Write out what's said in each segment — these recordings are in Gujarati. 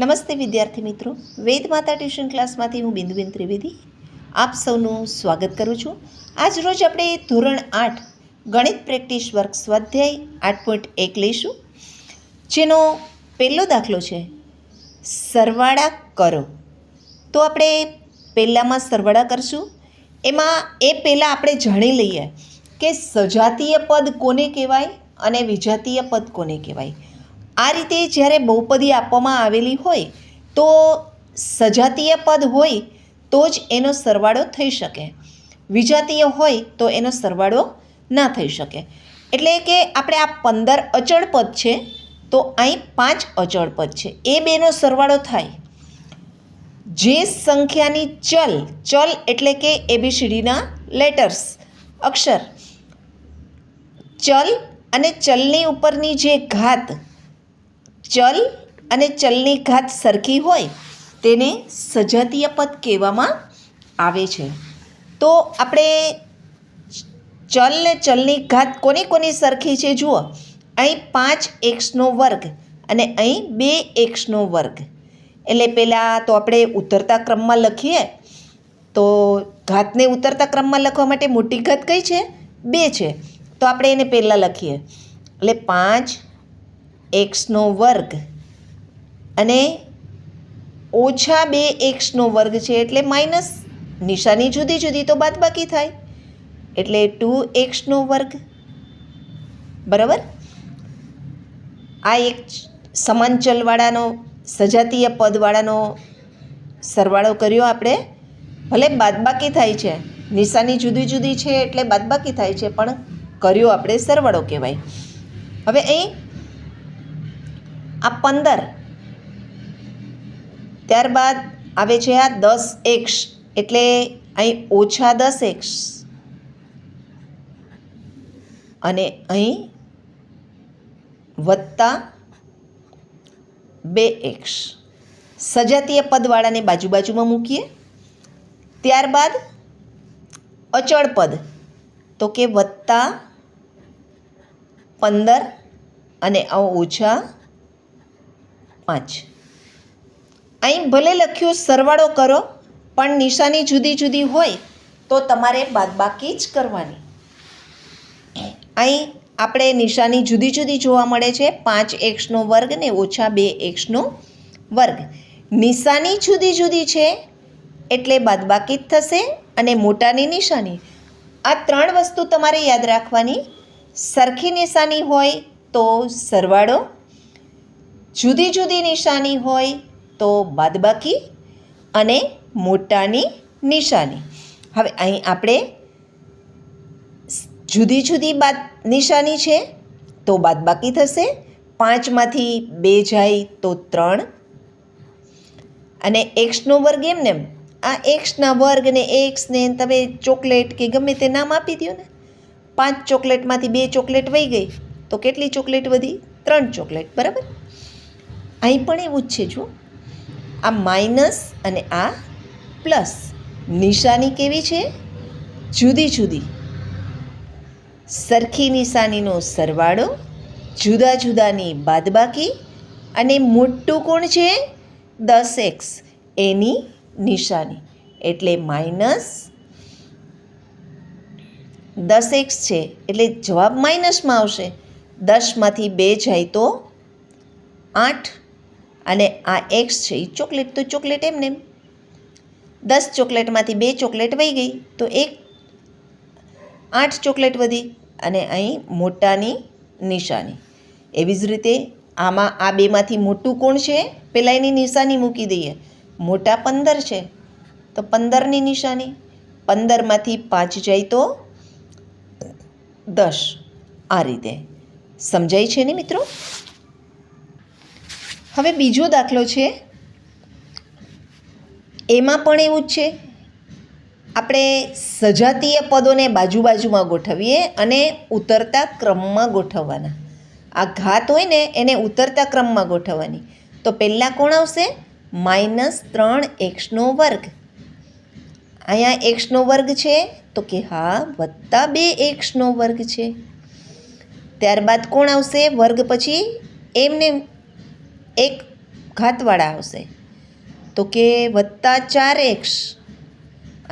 નમસ્તે વિદ્યાર્થી મિત્રો, વેદ માતા ટ્યુશન ક્લાસમાંથી હું બિંદુબેન ત્રિવેદી આપ સૌનું સ્વાગત કરું છું. આજ રોજ આપણે ધોરણ 8 ગણિત પ્રેક્ટિસ વર્ક સ્વાધ્યાય 8.1 લઈશું, જેનો પહેલો દાખલો છે સરવાળા કરો. તો આપણે પહેલામાં સરવાળા કરશું. એમાં એ પહેલાં આપણે જાણી લઈએ કે સજાતીય પદ કોને કહેવાય અને વિજાતીય પદ કોને કહેવાય. આ રીતે જ્યારે બહુપદી આપવામાં આવેલી હોય તો સજાતીય પદ હોય તો જ એનો સરવાળો થઈ શકે, વિજાતીય હોય તો એનો સરવાળો ના થઈ શકે. એટલે કે આપણે આ 15 અચળ પદ છે તો અહીં 5 અચળ પદ છે, એ બેનો સરવાળો થાય. જે સંખ્યાની ચલ એટલે કે ABCDના લેટર્સ અક્ષર, ચલ અને ચલની ઉપરની જે ઘાત, ચલ અને ચલની ઘાત સરખી હોય તેને સજાતીય પદ કહેવામાં આવે છે. તો આપણે ચલ ને ચલની ઘાત કોની કોની સરખી છે જુઓ, અહીં 5x વર્ગ અને અહીં 2x વર્ગ. એટલે પહેલાં તો આપણે ઉતરતા ક્રમમાં લખીએ તો ઘાતને ઉતરતા ક્રમમાં લખવા માટે મોટી ઘાત કઈ છે? 2 છે. તો આપણે એને પહેલાં લખીએ એટલે 5x વર્ગ અને ઓછા 2x વર્ગ છે એટલે માઇનસ, નિશાની જુદી જુદી તો બાદબાકી થાય એટલે 2x વર્ગ. બરાબર. આ એક સમાન ચલવાળાનો સજાતીય પદવાળાનો સરવાળો કર્યો આપણે. ભલે બાદબાકી થાય છે, નિશાની જુદી જુદી છે એટલે બાદબાકી થાય છે, પણ કર્યો આપણે સરવાળો કહેવાય. હવે અહીં આ 15, ત્યારબાદ આવે છે આ 10x એટલે અહીં ઓછા 10x અને અહીં વત્તા 2x. સજાતીય પદવાળાને બાજુમાં મૂકીએ. ત્યારબાદ અચળ પદ તો કે વત્તા 15 અને ઓછા 5. અહીં ભલે લખ્યું સરવાળો કરો, પણ નિશાની જુદી જુદી હોય તો તમારે બાદબાકી જ કરવાની. અહીં આપણે નિશાની જુદી જુદી જોવા મળે છે, 5x વર્ગ ને ઓછા 2x વર્ગ. નિશાની જુદી જુદી છે એટલે બાદબાકી જ થશે અને મોટાની નિશાની. આ 3 વસ્તુ તમારે યાદ રાખવાની. સરખી નિશાની હોય તો સરવાળો, જુદી જુદી નિશાની હોય તો બાદબાકી અને મોટાની નિશાની. હવે અહીં આપણે જુદી જુદી નિશાની છે તો બાદબાકી થશે. 5માંથી 2 જાય તો 3 અને x વર્ગ એમને એમ. આ xના વર્ગ ને xને તમે ચોકલેટ કે ગમે તે નામ આપી દો ને. 5 ચોકલેટમાંથી 2 ચોકલેટ વહી ગઈ તો કેટલી ચોકલેટ વધી? 3 ચોકલેટ. બરાબર. અહીં પણ એવું જ છે. જો આ માઇનસ અને આ પ્લસ, નિશાની કેવી છે? જુદી જુદી. સરખી નિશાનીનો સરવાળો, જુદા જુદાની બાદબાકી અને મોટું કોણ છે? 10x એની નિશાની એટલે માઇનસ 10x છે એટલે જવાબ માઇનસમાં આવશે. 10માંથી 2 જાય તો 8 અને આ x છે એ ચોકલેટ તો ચોકલેટ એમને એમ. 10 ચોકલેટમાંથી 2 ચોકલેટ વહી ગઈ તો 8 ચોકલેટ વધી અને અહીં મોટાની નિશાની. એવી જ રીતે આમાં આ બેમાંથી મોટું કોણ છે? પહેલાં એની નિશાની મૂકી દઈએ. મોટા 15 છે તો 15ની નિશાની. 15માંથી 5 જાય તો 10. આ રીતે સમજાય છે ને મિત્રો? હવે બીજો દાખલો છે, એમાં પણ એવું જ છે. આપણે સજાતીય પદોને બાજુમાં ગોઠવીએ અને ઉતરતા ક્રમમાં ગોઠવવાના. આ ઘાત હોય ને એને ઉતરતા ક્રમમાં ગોઠવવાની. તો પહેલાં કોણ આવશે? -3x વર્ગ. અહીંયા x વર્ગ છે તો કે હા, વત્તા 2x વર્ગ છે. ત્યારબાદ કોણ આવશે? વર્ગ પછી એમને એક ઘાતવાળા આવશે. તો કે +4x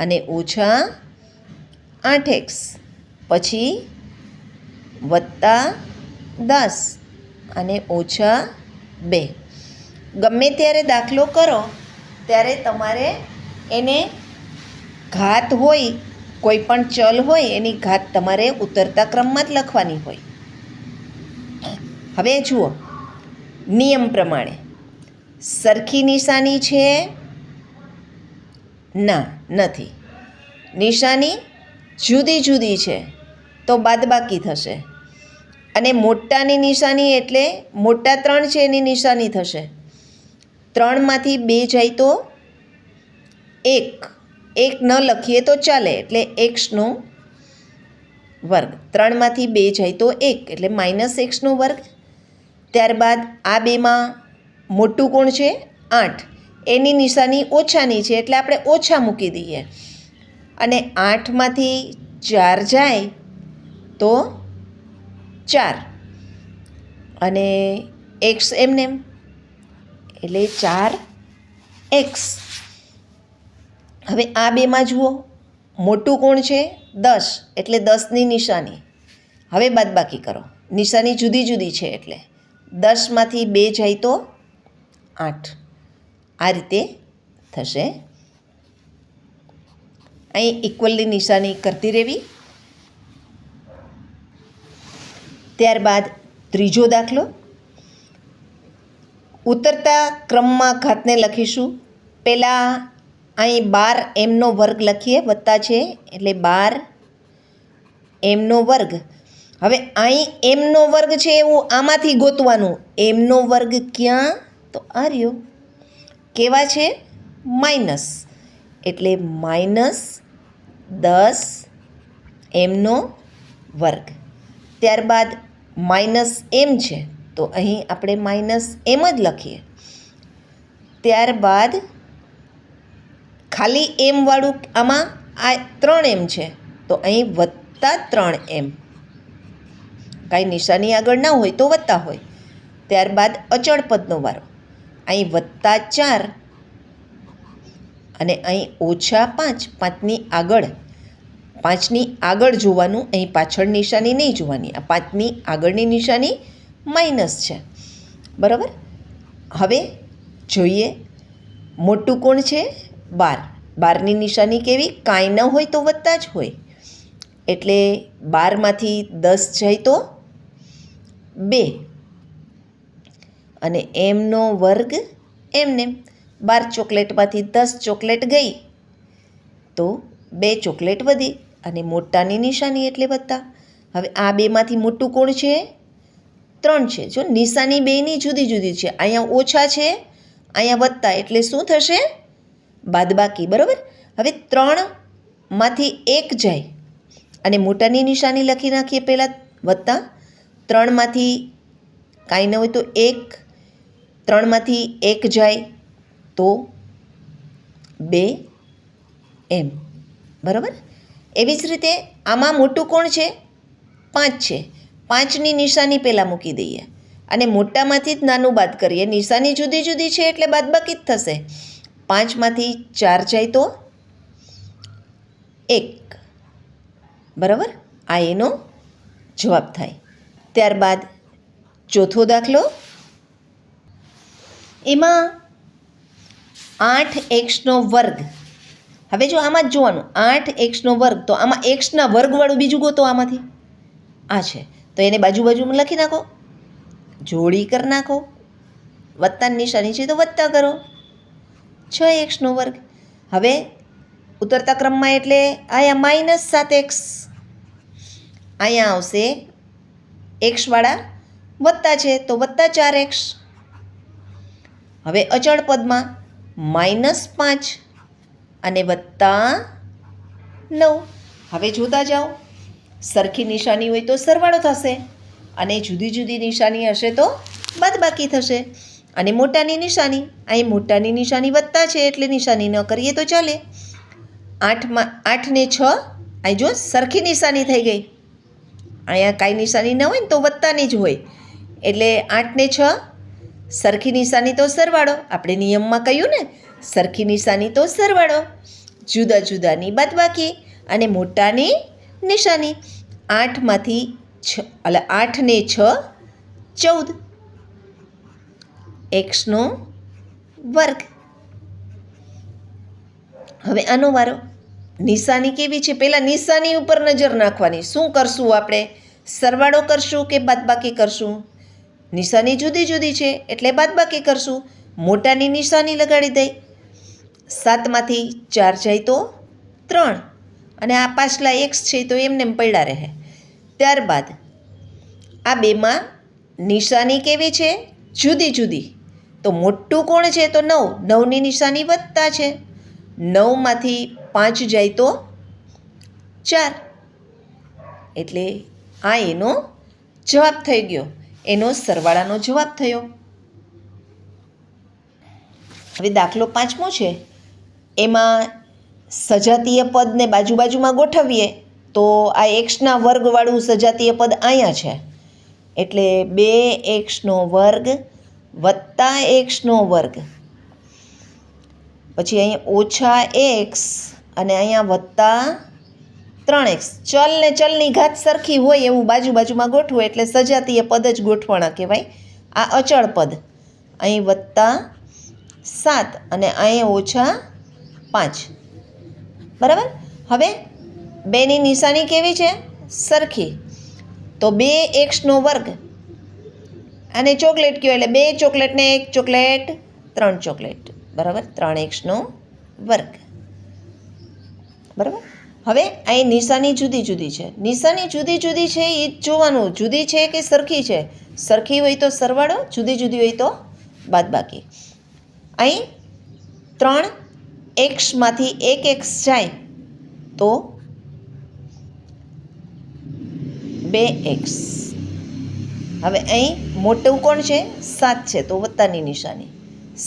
અને -8x, પછી +10 અને -2. ગમે ત્યારે દાખલો કરો ત્યારે તમારે એને ઘાત હોય, કોઈ પણ ચલ હોય એની ઘાત તમારે ઉતરતા ક્રમમાં જ લખવાની હોય. હવે જુઓ, નિયમ પ્રમાણે સરખી નિશાની છે? ના, નથી. નિશાની જુદી જુદી છે તો બાદબાકી થશે. અને મોટાની નિશાની એટલે મોટા 3 છે એની નિશાની થશે. 3માંથી 2 જાય તો 1 ન લખીએ તો ચાલે, એટલે x². 3માંથી 2 જાય તો 1 એટલે -x². ત્યારબાદ આ બેમાં મોટું કોણ છે? 8. એની નિશાની ઓછાની છે એટલે આપણે ઓછા મૂકી દઈએ. અને 8માંથી 4 જાય તો 4 અને x એમને એટલે 4x. હવે આ બેમાં જુઓ, મોટું કોણ છે? 10 એટલે 10ની નિશાની. હવે બાદબાકી કરો, નિશાની જુદી જુદી છે એટલે 10માંથી 2 જાય તો 8. આ રીતે થશે. અહીં ઇક્વલની નિશાની કરતી રહેવી. ત્યારબાદ ત્રીજો દાખલો. ઉતરતા ક્રમમાં ઘાતને લખીશું. પહેલાં અહીં 12m² લખીએ, વત્તા છે એટલે 12m². હવે અહીં m² છે એવું આમાંથી ગોતવાનું. m² ક્યાં? તો આ રહ્યો. કેવા છે? માઇનસ, એટલે -10m². ત્યારબાદ -m છે તો અહીં આપણે -m જ લખીએ. ત્યારબાદ ખાલી m વાળું આમાં આ 3m છે તો અહીં +3m. કાંઈ નિશાની આગળ ના હોય તો વત્તા હોય. ત્યારબાદ અચળ પદનો વારો. અહીં +4 અને અહીં -5. 5ની આગળ, 5ની આગળ જોવાનું, અહીં પાછળ નિશાની નહીં જોવાની. આ 5ની આગળની નિશાની માઇનસ છે, બરાબર. હવે જોઈએ, મોટું કોણ છે? 12. 12ની નિશાની કેવી? કાંઈ ન હોય તો વત્તા જ હોય, એટલે 12માંથી 10 જાય તો 2 અને m² એમને. 12 ચોકલેટમાંથી 10 ચોકલેટ ગઈ તો 2 ચોકલેટ વધી અને મોટાની નિશાની એટલે વત્તા. હવે આ બેમાંથી મોટું કોણ છે? 3 છે. જો નિશાની બેયની જુદી જુદી છે, અહીંયા ઓછા છે, અહીંયા વત્તા, એટલે શું થશે? બાદબાકી, બરાબર. હવે 3માંથી 1 જાય અને મોટાની નિશાની લખી નાખીએ પહેલાં, વત્તા. 3માંથી કાંઈ ન હોય તો 1, 3માંથી 1 જાય તો 2m, બરાબર. એવી જ રીતે આમાં મોટું કોણ છે? 5 છે. 5ની નિશાની પહેલાં મૂકી દઈએ અને મોટામાંથી જ નાનું બાદ કરીએ. નિશાની જુદી જુદી છે એટલે બાદબાકી જ થશે. 5માંથી 4 જાય તો 1, બરાબર. આ એનો જવાબ થાય. ત્યારબાદ ચોથો દાખલો. એમાં 8x². હવે જો આમાં જ જોવાનું, 8x². તો આમાં x² વાળું બીજું ગોતો. આમાંથી આ છે તો એને બાજુ બાજુમાં લખી નાખો, જોડી કરી નાખો. વત્તાની નિશાની છે તો વત્તા કરો. 6x². હવે ઉતરતા ક્રમમાં એટલે અહીંયા -7x. અહીંયા આવશે x વાળા વત્તા છે તો +4x. હવે અચળ પદમાં -5 અને +9. હવે જોતા જાઓ, સરખી નિશાની હોય તો સરવાળો થશે અને જુદી જુદી નિશાની હશે તો બાદબાકી થશે. અને મોટાની નિશાની, અહીં મોટાની નિશાની વત્તા છે એટલે નિશાની ન કરીએ તો ચાલે. 8 ને 6, અહીં જો સરખી નિશાની થઈ ગઈ. અહીંયા કાંઈ નિશાની ન હોય ને તો વત્તાની જ હોય, એટલે 8 ને 6 સરખી નિશાની તો સરવાળો, આપણે નિયમમાં કહ્યું ને, સરખી નિશાની તો સરવાળો, જુદા જુદાની બાદબાકી અને મોટાની નિશાની. 8માંથી 8 ને 6 14, એક્સનો વર્ગ. હવે આનો વારો. નિશાની કેવી છે? પહેલાં નિશાની ઉપર નજર નાખવાની. શું કરશું આપણે? સરવાળો કરશું કે બાદબાકી કરશું? નિશાની જુદી જુદી છે એટલે બાદબાકી કરશું. મોટાની નિશાની લગાડી દઈ. 7માંથી 4 જાય તો 3, અને આ પાછલા એક્સ છે તો એમને પડ્યા રહે. ત્યારબાદ આ બેમાં નિશાની કેવી છે? જુદી જુદી. તો મોટું કોણ છે? તો 9. 9ની નિશાની વધતા છે. 9માંથી 5 જાય તો 4, એટલે આ એનો જવાબ થઈ ગયો, એનો સરવાળાનો જવાબ થયો. હવે દાખલો 5મો છે. એમાં સજાતીય પદને બાજુ બાજુમાં ગોઠવીએ તો આ એક્સના વર્ગવાળું સજાતીય પદ અહીંયા છે, એટલે 2x² વત્તા એક્સનો વર્ગ, પછી અહીંયા -x અને અહીંયા વત્તા 3x. ચલ ને ચલની ઘાત સરખી હોય એવું બાજુ બાજુમાં ગોઠવું એટલે સજાતીય પદ જ ગોઠવાણા કહેવાય. આ અચળ પદ, અહીં +7 અને અહીં -5, બરાબર. હવે બેની નિશાની કેવી છે? સરખી. તો 2x² અને ચોકલેટ કયો એટલે 2 ચોકલેટ ને 1 ચોકલેટ 3 ચોકલેટ, બરાબર. 3x², બરાબર. હવે અહીં નિશાની જુદી જુદી છે. નિશાની જુદી જુદી છે એ જ જોવાનું, જુદી છે કે સરખી છે. સરખી હોય તો સરવાળો, જુદી જુદી હોય તો બાદબાકી. અહીં 3xમાંથી 1x જાય તો 2x. હવે અહીં મોટું કોણ છે? 7 છે તો વત્તાની નિશાની.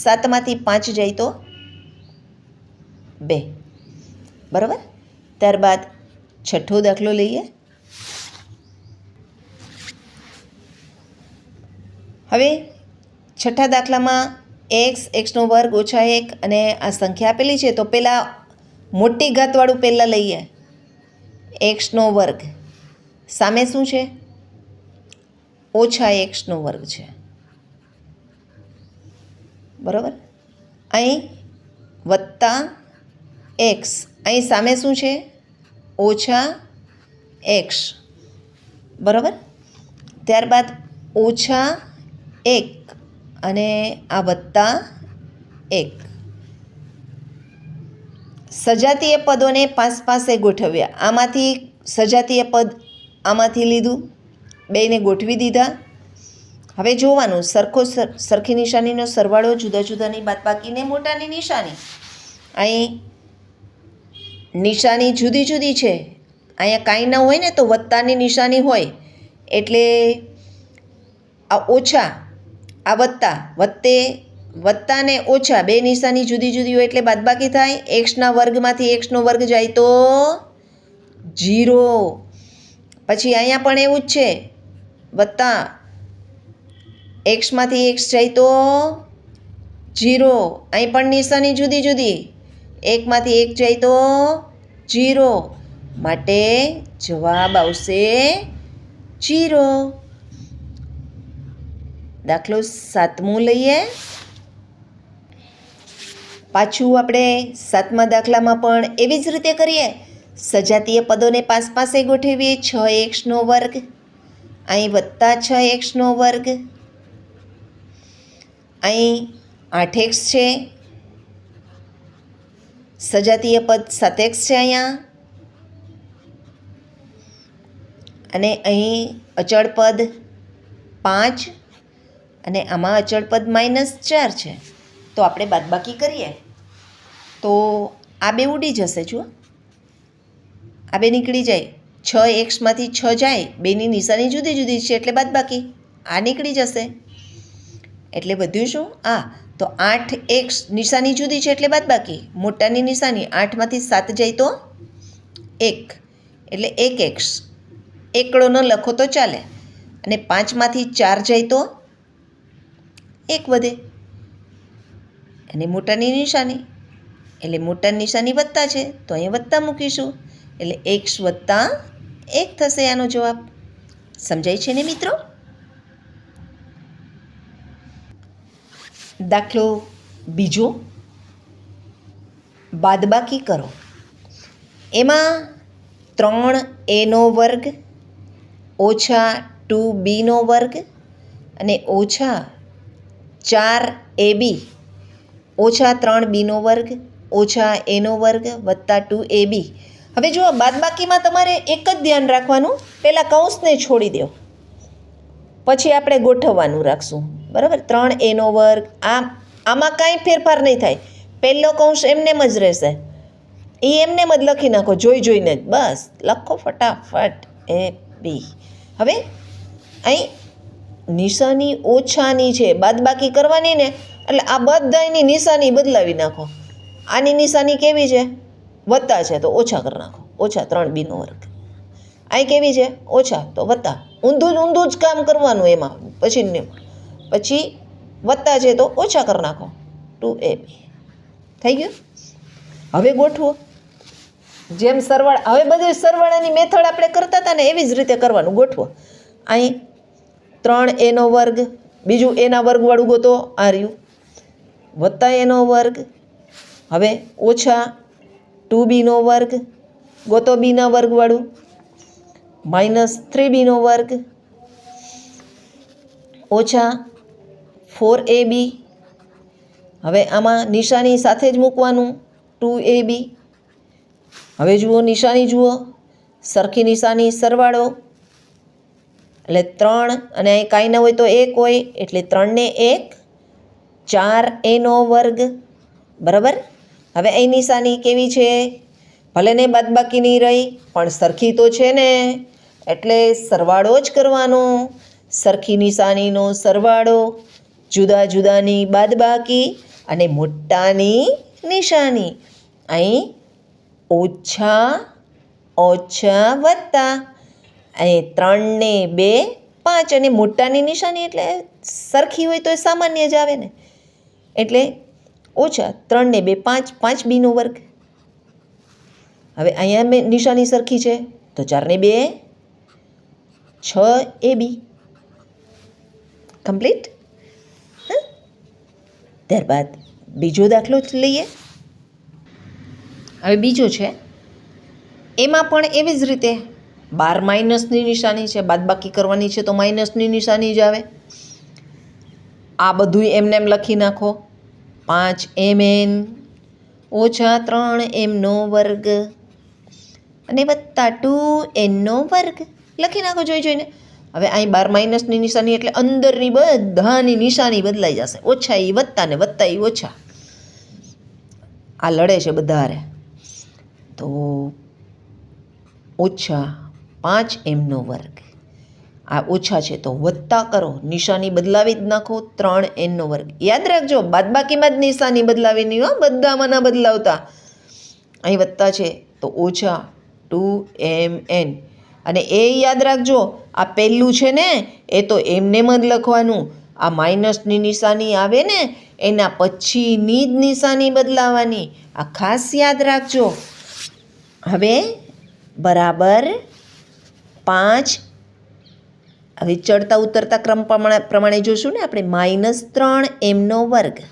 7માંથી 5 જાય તો 2, બરાબર. ત્યારબાદ 6થો દાખલો લઈએ. હવે 6થા દાખલામાં x² -1 અને આ સંખ્યા આપેલી છે તો પહેલાં મોટી ઘાતવાળું પહેલાં લઈએ. x². સામે શું છે? -x² છે, બરાબર. અહીં વત્તા x, અહીં સામે શું છે? -x, બરાબર. ત્યારબાદ -1 અને આ વત્તા 1. સજાતીય પદોને પાસે ગોઠવ્યા. આમાંથી સજાતીય પદ આમાંથી લીધું, બેને ગોઠવી દીધા. હવે જોવાનું સરખી નિશાનીનો સરવાળો, જુદા જુદાની બાદબાકીને મોટાની નિશાની. અહીં નિશાની જુદી જુદી છે. અહીંયા કાંઈ ન હોય ને તો વત્તાની નિશાની હોય, એટલે આ ઓછા, આ વત્તા ને ઓછા બે નિશાની જુદી જુદી હોય એટલે બાદબાકી થાય. એક્સના વર્ગમાંથી એક્સનો વર્ગ જાય તો 0. પછી અહીંયા પણ એવું જ છે, વત્તા એક્સમાંથી એક્સ જાય તો 0. અહીં પણ નિશાની જુદી જુદી, 1માંથી 1 જાય તો 0, માટે જવાબ આવશે 0. દાખલો 7મો લઈએ. પાછું આપણે 7મા દાખલામાં પણ એવી જ રીતે કરીએ. સજાતીય પદોને પાસે ગોઠવીએ. 6x², અહીં વત્તા 6x², અહીં 8x છે, સજાતીય પદ 7x છે અહીંયા, અને અહીં અચળ પદ 5 અને આમાં અચળ પદ -4 છે. તો આપણે બાદબાકી કરીએ તો આ બે ઉડી જશે. જુઓ, આ બે નીકળી જાય. 6xમાંથી 6 જાય, બેની નિશાની જુદી જુદી છે એટલે બાદબાકી. આ નીકળી જશે એટલે વધ્યું શું? આ. તો 8x નિશાની જુદી છે એટલે બાદબાકી. મોટાની નિશાની 8માંથી 7 જાય તો 1, એટલે 1x. એકડો ન લખો તો ચાલે. અને 5માંથી 4 જાય તો 1 વધે, અને મોટાની નિશાની એટલે મોટાની નિશાની વત્તા છે તો અહીંયા વત્તા મૂકીશું એટલે x વત્તા 1 થશે આનો જવાબ. સમજાય છે ને મિત્રો? દાખલો બીજો, બાદબાકી કરો. એમાં 3a² ઓછા 2b² અને ઓછા 4ab ઓછા 3b² ઓછા a² વત્તા 2ab. હવે જુઓ, બાદબાકીમાં તમારે એક જ ધ્યાન રાખવાનું, પહેલાં કૌંસને છોડી દો, પછી આપણે ગોઠવવાનું રાખશું. બરાબર? 3a², આમાં કાંઈ ફેરફાર નહીં થાય. પહેલો કૌંસ એમનેમ જ રહેશે, એ એમનેમ જ લખી નાખો, જોઈને જ બસ લખો ફટાફટ ab. હવે અહીં નિશાની ઓછાની છે, બાદબાકી કરવાની ને, એટલે આ બધાની નિશાની બદલાવી નાખો. આની નિશાની કેવી છે? વત્તા છે તો ઓછા કરી નાખો, ઓછા 3b². અહીં કેવી છે? ઓછા તો વત્તા. ઊંધું જ કામ કરવાનું એમાં. પછી વત્તા છે તો ઓછા કરી નાખો, 2ab. થઈ ગયું? હવે ગોઠવો. જેમ સરવાળા, હવે બધે સરવાળાની મેથડ આપણે કરતા હતા ને એવી જ રીતે કરવાનું. ગોઠવો. અહીં 3a², બીજું a² વાળું ગોતો, આ રહ્યું, વત્તા a². હવે ઓછા 2b² ગોતો, b² વાળું, -3b² ઓછા 4ab. હવે આમાં નિશાની સાથે જ મૂકવાનું, 2ab. હવે જુઓ, નિશાની જુઓ, સરખી નિશાની, સરવાળો એટલે 3, અને અહીં કાંઈ ન હોય તો 1 હોય એટલે 3 ને 1, 4a². બરાબર? હવે અહીં નિશાની કેવી છે? ભલે ને બાદબાકીની રહી પણ સરખી તો છે ને, એટલે સરવાળો જ કરવાનો. સરખી નિશાનીનો સરવાળો, જુદા જુદાની બાદબાકી અને મોટાની નિશાની. અહીં ઓછા વત્તા, અહીં 3 ને 2 5, અને મોટાની નિશાની એટલે સરખી હોય તો એ સામાન્ય જ આવે ને, એટલે ઓછા 3 ને 2 5, 5b². હવે અહીંયા નિશાની સરખી છે તો 4 ને 2 6ab. કમ્પ્લીટ. ત્યારબાદ બીજો દાખલો લઈએ. હવે બીજો છે, એમાં પણ એવી જ રીતે 12 માઇનસની નિશાની છે, બાદબાકી કરવાની છે તો માઇનસની નિશાની જ આવે. આ બધું એમને લખી નાખો, 5mn ઓછા 3m² અને વત્તા 2n² લખી નાખો જોઈને. હવે અહીં 12 માઇનસની નિશાની એટલે અંદરની બધાની નિશાની બદલાઈ જશે. ઓછા એ વત્તા ને વત્તા એ ઓછા, આ લડે છે બધા હારે. તો ઓછા 5m², આ ઓછા છે તો વત્તા કરો, નિશાની બદલાવી જ નાખો, 3n². યાદ રાખજો, બાદબાકીમાં જ નિશાની બદલાવીની હો, બધામાં ના બદલાવતા. અહીં વત્તા છે તો ઓછા 2mn, અને એ યાદ રાખજો, આ પહેલું છે ને એ તો એમનેમ જ લખવાનું. આ માઇનસની નિશાની આવે ને એના પછીની જ નિશાની બદલાવાની, આ ખાસ યાદ રાખજો. હવે બરાબર 5, હવે ચડતા ઉતરતા ક્રમ પ્રમાણે જોશું ને આપણે, -3m².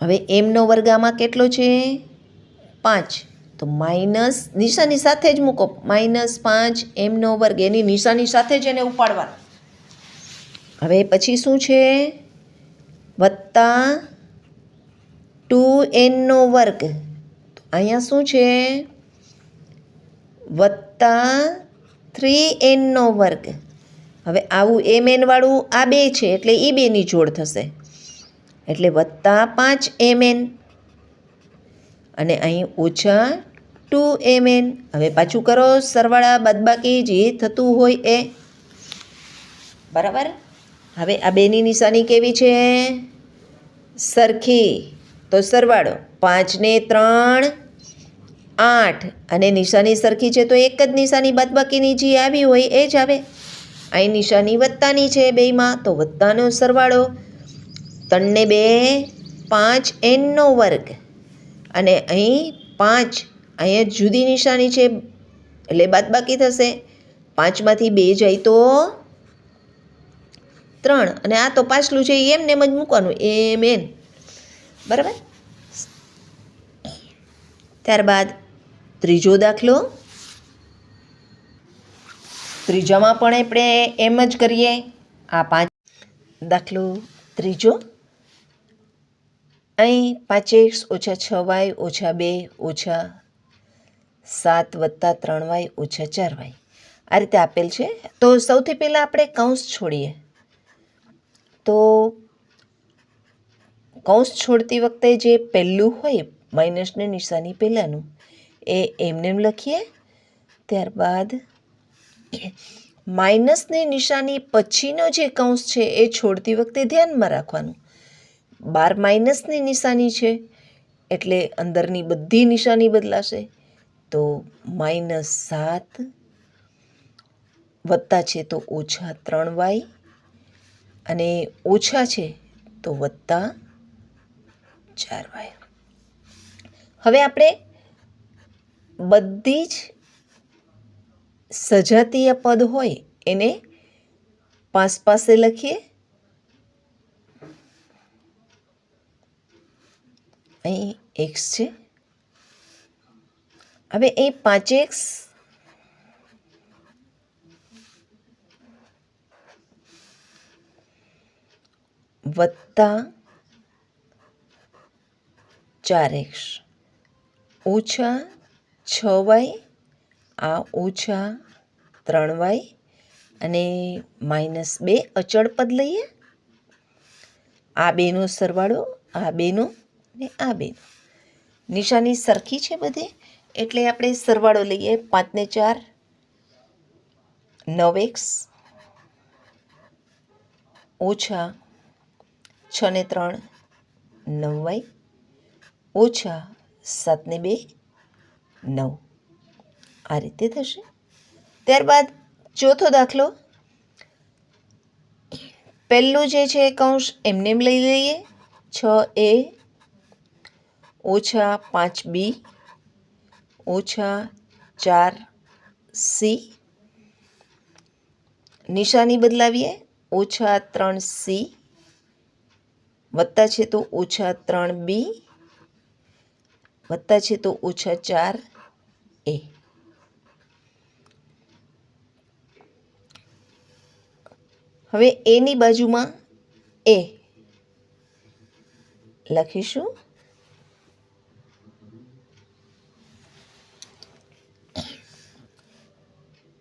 હવે m² આમાં કેટલો છે? 5, તો માઇનસ નિશાની સાથે જ મૂકો, -5m², એની નિશાની સાથે જ એને ઉપાડવાનું. હવે પછી શું છે? વત્તા 2n². અહીંયા શું છે? વત્તા 3n². હવે આવું mn વાળું આ 2 છે એટલે એ 2ની જોડ થશે, એટલે વત્તા 5mn, અને અહીં ઓછા 2mn. હવે પાછું કરો સરવાળા બાદબાકી જે થતું હોય એ. બરાબર? હવે આ 2ની નિશાની કેવી છે? સરખી, તો સરવાળો 5 ને 3 8, અને નિશાની સરખી છે તો એક જ નિશાની બાદબાકીની જે આવી હોય એ જ આવે. અહીં નિશાની વત્તાની છે બેયમાં, તો વત્તાનો સરવાળો 3 ને 2 5 એનનો વર્ગ, અને અહીં 5 અહીંયા જુદી નિશાની છે એટલે બાદબાકી થશે. 5માંથી 2 જાય તો 3, અને આ તો પાછલું છે એમને એમ જ મૂકવાનું, એમ એન. બરાબર. ત્યારબાદ ત્રીજો દાખલો. ત્રીજામાં પણ આપણે એમ જ કરીએ. આ 5 દાખલો ત્રીજો. અહીં 5x ઓછા 6y ઓછા 2 ઓછા 7 વત્તા 3y ઓછા 4y આ રીતે આપેલ છે. તો સૌથી પહેલાં આપણે કૌંસ છોડીએ. તો કૌંસ છોડતી વખતે જે પહેલું હોય માઇનસની નિશાની પહેલાંનું એ એમને એમ લખીએ. ત્યારબાદ માઇનસની નિશાની પછીનો જે કૌંસ છે એ છોડતી વખતે ધ્યાનમાં રાખવાનું. 12 માઇનસની નિશાની છે એટલે અંદરની બધી નિશાની બદલાશે. તો -7 વત્તા છે તો ઓછા 3y, અને ઓછા છે તો વત્તા 4y. હવે આપણે બધી જ સજાતીય પદ હોય એને પાસે લખીએ. અહીં x છે. હવે એ 5x વત્તા 4x ઓછા 6y, આ ઓછા 3y, અને -2 અચળ પદ લઈએ. આ બેનો સરવાળો, આ બેનો ને આ બેનો. નિશાની સરખી છે બધે એટલે આપણે સરવાળો લઈએ. 5 ને 4 9x ઓછા 6 ને 3 9y ઓછા 7 ને 2 9 આ રીતે થશે. ત્યારબાદ ચોથો દાખલો. પહેલું જે છે કૌંસ એમને એમ લઈ લઈએ. 6a ઓછા 5b ઓછા 4c નિશાની બદલાવીએ. ઓછા 3c વત્તા છે તો ઓછા 3b વત્તા છે તો ઓછા 4a. હવે એની બાજુમાં એ લખીશું.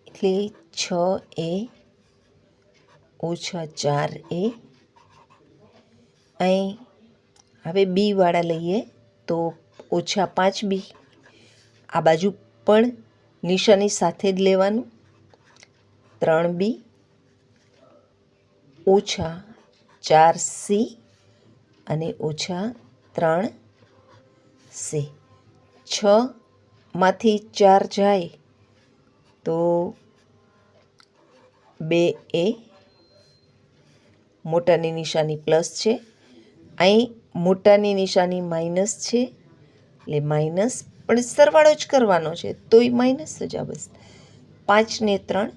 એટલે 6a ઓછા 4a. અહીં હવે બી વાળા લઈએ તો ઓછા 5b. આ બાજુ પણ નિશાની સાથે જ લેવાનું. 3b ઓછા 4c અને ઓછા 3c. 6માંથી 4 જાય તો 2a. મોટાની નિશાની પ્લસ છે, અહીં મોટાની નિશાની માઇનસ છે એટલે માઇનસ, પણ સરવાળો જ કરવાનો છે તોય માઇનસ જ આવશે. 5 ને 3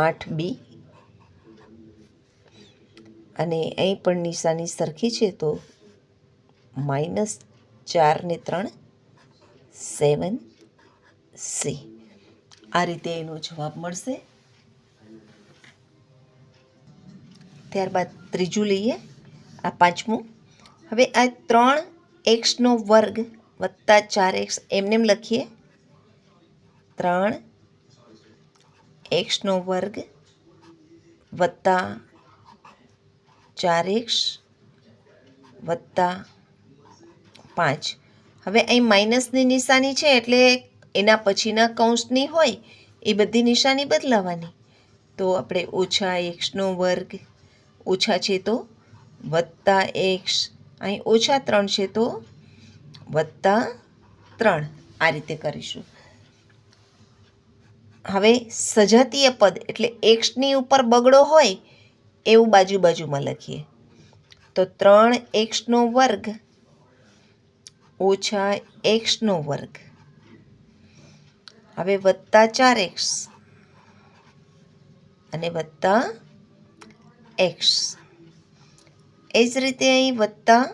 8b, અને અહીં પણ નિશાની સરખી છે તો -4 ને 3 7c. આ રીતે એનો જવાબ મળશે. ત્યારબાદ ત્રીજું લઈએ, આ પાંચમું. હવે આ 3x વર્ગ વત્તા 4x એમને એમ લખીએ. 3x વર્ગ વત્તા 4x વત્તા 5. હવે અહીં માઇનસની નિશાની છે એટલે એના પછીના કૌંસની હોય એ બધી નિશાની બદલાવાની. તો આપણે ઓછા x વર્ગ, ઓછા છે તો વત્તા x, અહીં ઓછા 3 છે તો વત્તા 3 આ રીતે કરીશું. હવે સજાતીય પદ એટલે એક્સની ઉપર બગડો હોય એવું બાજુમાં લખીએ. તો 3x² ઓછા x², હવે વત્તા 4x અને વત્તા x. એ જ રીતે અહીં વત્તા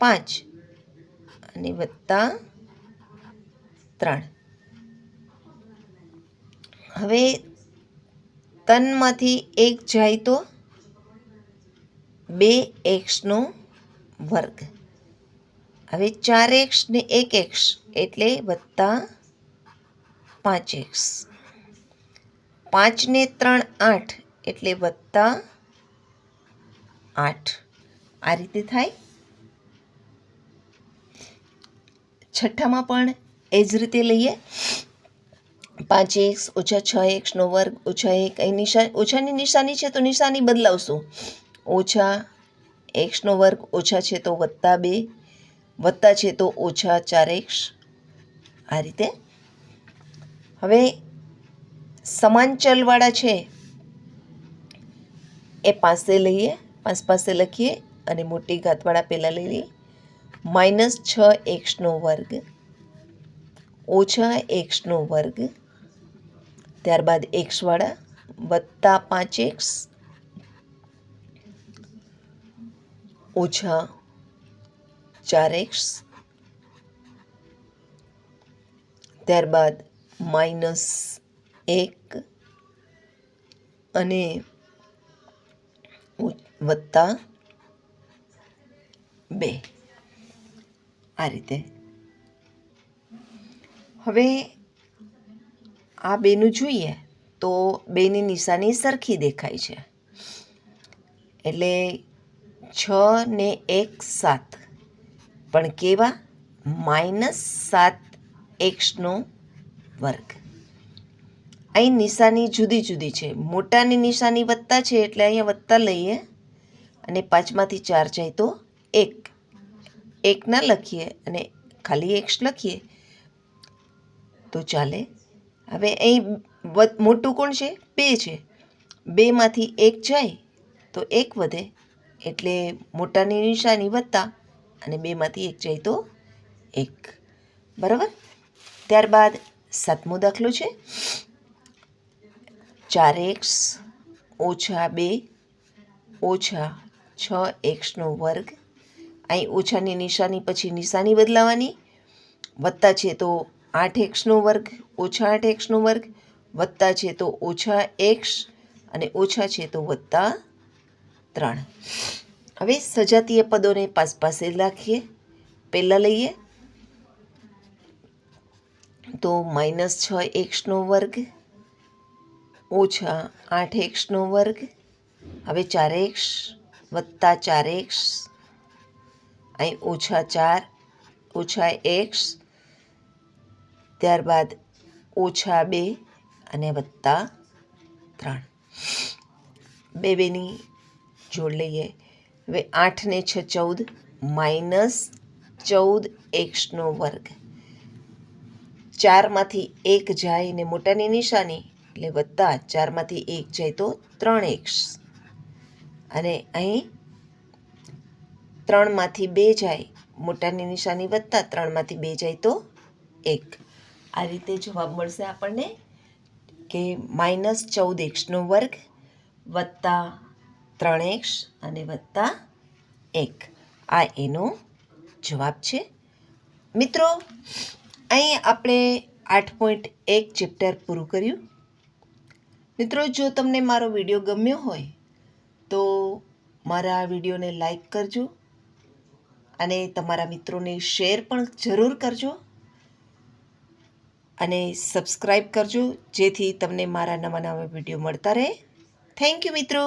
5 અને વત્તા 3. હવે 3માંથી 1 જાય તો 2x². હવે 4x ને 1x એટલે વત્તા 5x. 5 ને 3 8 એટલે વત્તા 8. આ રીતે થાય. છઠ્ઠામાં પણ એ જ રીતે લઈએ. 5x ઓછા 6x² ઓછા 1. અહીં ઓછાની નિશાની છે તો નિશાની બદલાવશું. ઓછા x² ઓછા છે તો વત્તા 2, વત્તા છે તો ઓછા 4x. આ રીતે. હવે સમાન ચલવાળા છે એ પાસે લઈએ, પાસે લખીએ અને મોટી ઘાતવાળા પહેલાં લઈ લઈએ. -6x² ઓછા x², ત્યારબાદ x વાળા વત્તા 5x ઓછા 4x, ત્યારબાદ -1 અને વત્તા 2. આ રીતે. હવે આ બેનું જોઈએ તો બેની નિશાની સરખી દેખાય છે. એટલે 6 ને 1 7, પણ કેવા? -7x². અહીં નિશાની જુદી જુદી છે. મોટાની નિશાની વત્તા છે એટલે અહીંયા વત્તા લઈએ અને 5માંથી 4 જાય તો 1. 1 ના લખીએ અને ખાલી x લખીએ તો ચાલે. હવે અહીં મોટું કોણ છે? 2 છે. 2માંથી 1 જાય તો 1 વધે એટલે મોટાની નિશાની વત્તા અને 2માંથી 1 જાય તો 1. બરાબર. ત્યારબાદ 7મો દાખલો છે. 4x ઓછા 2 ઓછા 6x². અહીં ઓછાની નિશાની પછી નિશાની બદલાવાની. વત્તા છે તો 8x² ઓછા 8x², વત્તા છે તો ઓછા x અને ઓછા છે તો વત્તા 3. હવે સજાતીય પદોને પાસે રાખીએ. પહેલાં લઈએ તો -6x² ઓછા 8x². હવે 4x વત્તા 4x, અહીં ઓછા 4 ઓછા x, ત્યારબાદ ઓછા 2 અને વત્તા 3. 2ની જોડ લઈએ. હવે 8 ને 6 14, -14x². 4માંથી 1 જાય ને મોટાની નિશાની એટલે વત્તા, 4માંથી 1 જાય તો 3x અને અહીં 3માંથી 2 જાય મોટાની નિશાની વત્તા, 3માંથી 2 જાય તો 1. આ રીતે જવાબ મળશે આપણને કે -14x² વત્તા 3x અને વત્તા 1. આ એનો જવાબ છે. મિત્રો, અહીં આપણે 8.1 ચેપ્ટર પૂરું કર્યું. મિત્રો, જો તમને મારો વિડીયો ગમ્યો હોય તો મારા વિડીયોને લાઈક કરજો અને તમારા મિત્રોને શેર પણ જરૂર કરજો અને સબસ્ક્રાઈબ કરજો, જેથી તમને મારા નવા વિડીયો મળતા રહે. થેન્ક યુ મિત્રો.